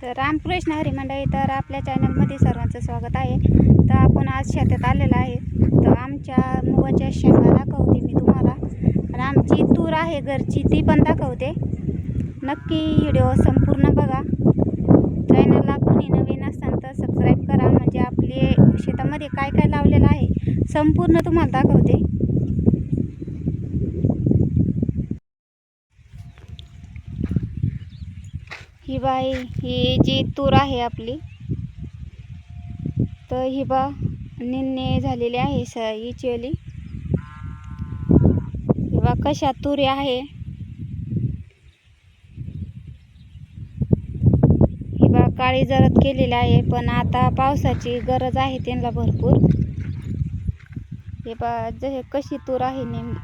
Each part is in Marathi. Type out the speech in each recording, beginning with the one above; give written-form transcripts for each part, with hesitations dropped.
तर रामकृष्ण हरी मंडळी, तर आपल्या चॅनलमध्ये सर्वांचं स्वागत आहे। तर आपण आज शेतात आलेलो आहे। तर आमच्या मुगाच्या शेंगा दाखवते मी तुम्हाला, आणि आमची तूर आहे घरची ती पण दाखवते। नक्की व्हिडिओ संपूर्ण बघा। चॅनलला कोणी नवीन असाल तर सबस्क्राईब करा, म्हणजे आपले शेतामध्ये काय काय लावलेलं आहे संपूर्ण तुम्हाला दाखवते। ही बाई ही जी तूर आहे आपली, तर ही बा निन्ने झालेली आहे हिची वाली। ही बा कशा तुरी आहे, ही बा काळी जरद केलेली आहे, पण आता पावसाची गरज आहे त्यांना भरपूर। हे बा जसे कशी तूर आहे नेमकी,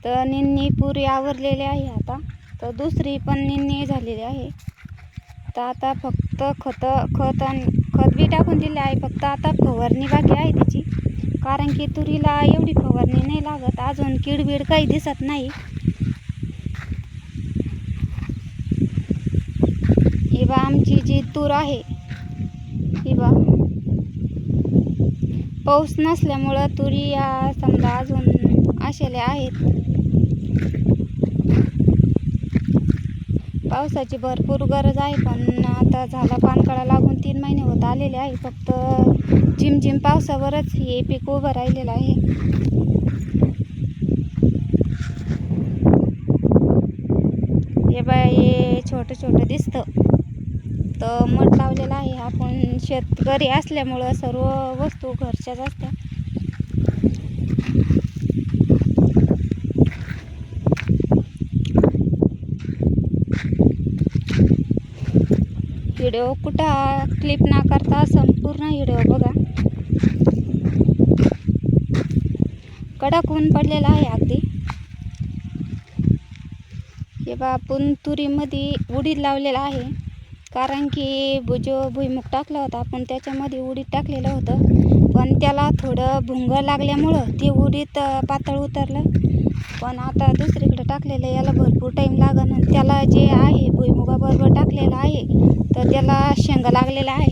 तर निन्नी पुरी आवरलेली आहे आता, तर दुसरी पण निन्नी झालेली आहे। तर आता फक्त खत बी टाकून दिले आहे, फक्त आता फवारणी बाकी आहे त्याची, कारण की तुरीला एवढी फवारणी नाही लागत, अजून कीडबीड काही दिसत नाही। ही बा आमची जी तूर आहे, ही बा पाऊस नसल्यामुळं तुरी या समजा अजून असेल्या आहेत। पावसाची भरपूर गरज आहे, पण आता झाला पानकळा लागून 3 महिने होत आलेले आहे। फक्त झिमझिम पावसावरच हे पीक उभं राहिलेलं आहे। हे बाय हे छोटं छोटं दिसतं, तर मठ लावलेलं आहे। आपण शेतकरी असल्यामुळं सर्व वस्तू घरच्याच असत्या। व्हिडिओ कुठं क्लिप ना करता संपूर्ण व्हिडिओ बघा। कडक ऊन पडलेला आहे अगदी। हे बा आपण तुरीमध्ये उडीद लावलेला आहे, कारण की जो भुईमुग टाकला होता आपण त्याच्यामध्ये उडीद टाकलेलं होतं, पण त्याला थोडं भुंग लागल्यामुळं ते उडीद पातळ उतरलं। पण आता दुसरीकडे टाकलेलं याला भरपूर टाईम लागन, आणि त्याला जे आहे भुईमुगाबरोबर टाकलेलं आहे तर त्याला शेंगा लागलेला आहे।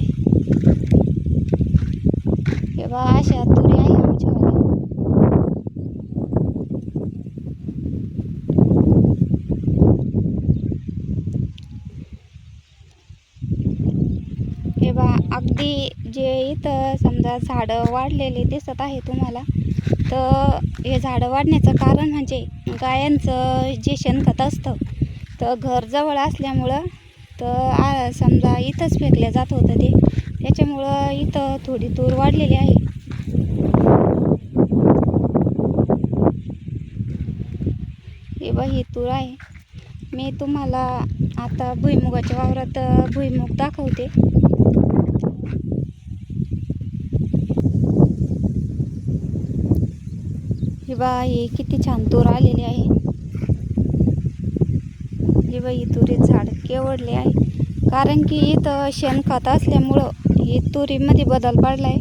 हे बा अशा तुरी आहे आमच्यावाल्या। हे बा अगदी जे इथं समजा झाडं वाढलेले दिसत आहे तुम्हाला, तर हे झाडं वाढण्याचं कारण म्हणजे गायांचं जे शेणखत असतं, तर घरजवळ असल्यामुळं तर समजा इथंच फेकलं जात होतं ते, त्याच्यामुळं इथं थोडी तूर वाढलेली आहे। हे बा ही तूर आहे। मी तुम्हाला आता भुईमुगाच्या वावरात भुईमुग दाखवते। ही बा ही किती छान तूर आलेली आहे। ही बा ही तुरीत झाड केवढले आहे, कारण की इथं शेणखत असल्यामुळं ही तुरीमध्ये बदल पडलाय।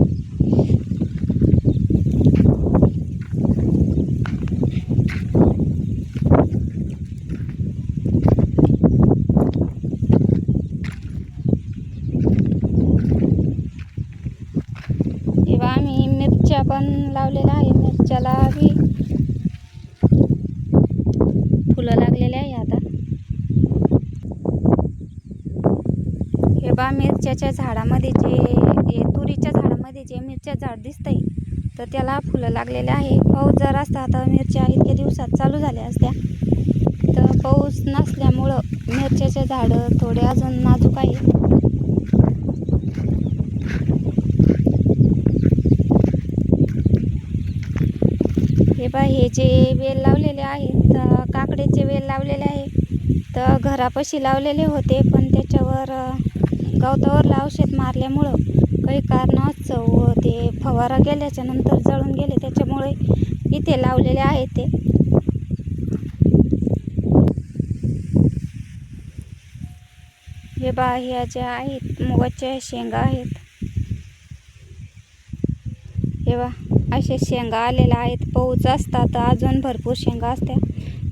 हे बा आम्ही मिरच्या पण लावलेल्या आहे, मिरच्याला बी फुलं लागलेले आहे आता। हे बा मिरच्याच्या झाडामध्ये जे तुरीच्या झाडामध्ये जे मिरच्या झाड दिसतंय, तर त्याला फुलं लागलेले आहे। पाऊस जर असता तर मिरच्या इतक्या दिवसात चालू झाल्या असत्या, तर पाऊस नसल्यामुळं मिरच्याचे झाडं थोडे अजून नाजूक आहे। हे बा हे जे वेल लावलेले आहेत, काकड्याचे वेल लावलेले आहे, तर घरापाशी लावलेले होते, पण त्याच्यावर गवतावरला औषध मारल्यामुळं काही कारणास्तव ते फवारा गेल्याच्या नंतर जळून गेले, त्याच्यामुळे इथे लावलेले आहेत ते। हे बा ह्या ज्या आहेत मुगाच्या शेंगा आहेत। हे बा असे शेंगा आलेल्या आहेत, पाऊस असता तर अजून भरपूर शेंगा असत्या,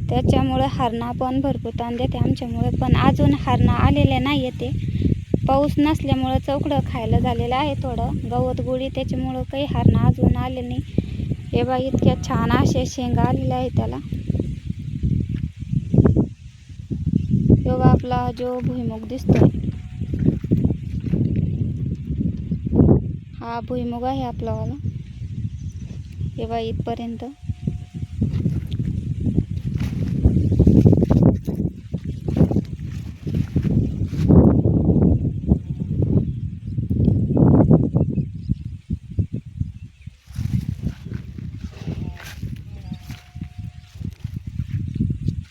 त्याच्यामुळे हरणा पण भरपूर ताण देते आमच्यामुळे. पण अजून हरणा आलेले नाही आहे. ते पाऊस नसल्यामुळं चौकडं खायला झालेलं आहे थोडं गवत गोळी, त्याच्यामुळं काही हरणा अजून आले नाही. हे बघा इतक्या छान असे शेंगा आलेल्या आहे त्याला. हे बघा आपला जो भुईमुग दिसतोय हा भुईमुग आहे आपलावाला. हे बघा इथपर्यंत.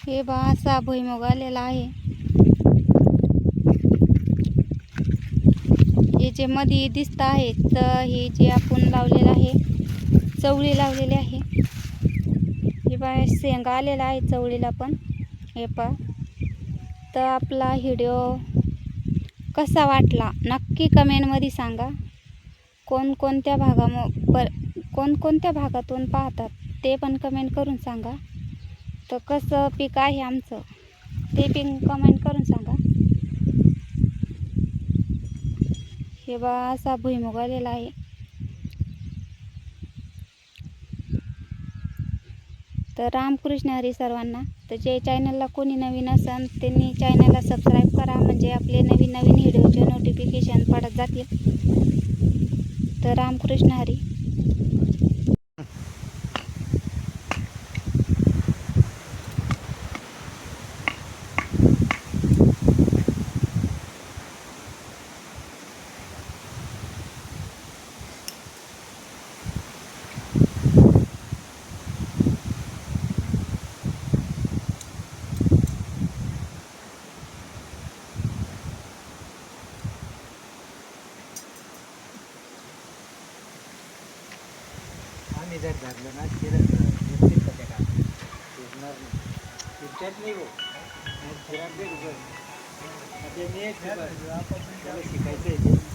हे बा असा भुईमुग आलेला आहे. हे जे मध्ये दिसत आहे तर हे जे आपण लावलेलं आहे चवळी लावलेली आहे. हे बा शेंगा आलेला आहे चवळीला पण. हे पा तर आपला व्हिडिओ कसा वाटला नक्की कमेंटमध्ये सांगा. कोणकोणत्या कोणकोणत्या भागातून पाहतात ते पण कमेंट करून सांगा. तर कसं पीक आहे आमचं ते पीक कमेंट करून सांगा. हे बा असा भुईमुग आलेला आहे. तर रामकृष्ण हरी सर्वांना. तर जे चॅनलला कोणी नवीन असेल त्यांनी चॅनलला सबस्क्राईब करा, म्हणजे आपले नवीन नवीन व्हिडिओचे नोटिफिकेशन पडत जातील. तर रामकृष्ण हरी. आम्ही जर धरलं ना केलं तर त्या का शिजणार नाही. शिजत नाही हो शिरात नाही रुपये. त्याला शिकायचं आहे ते.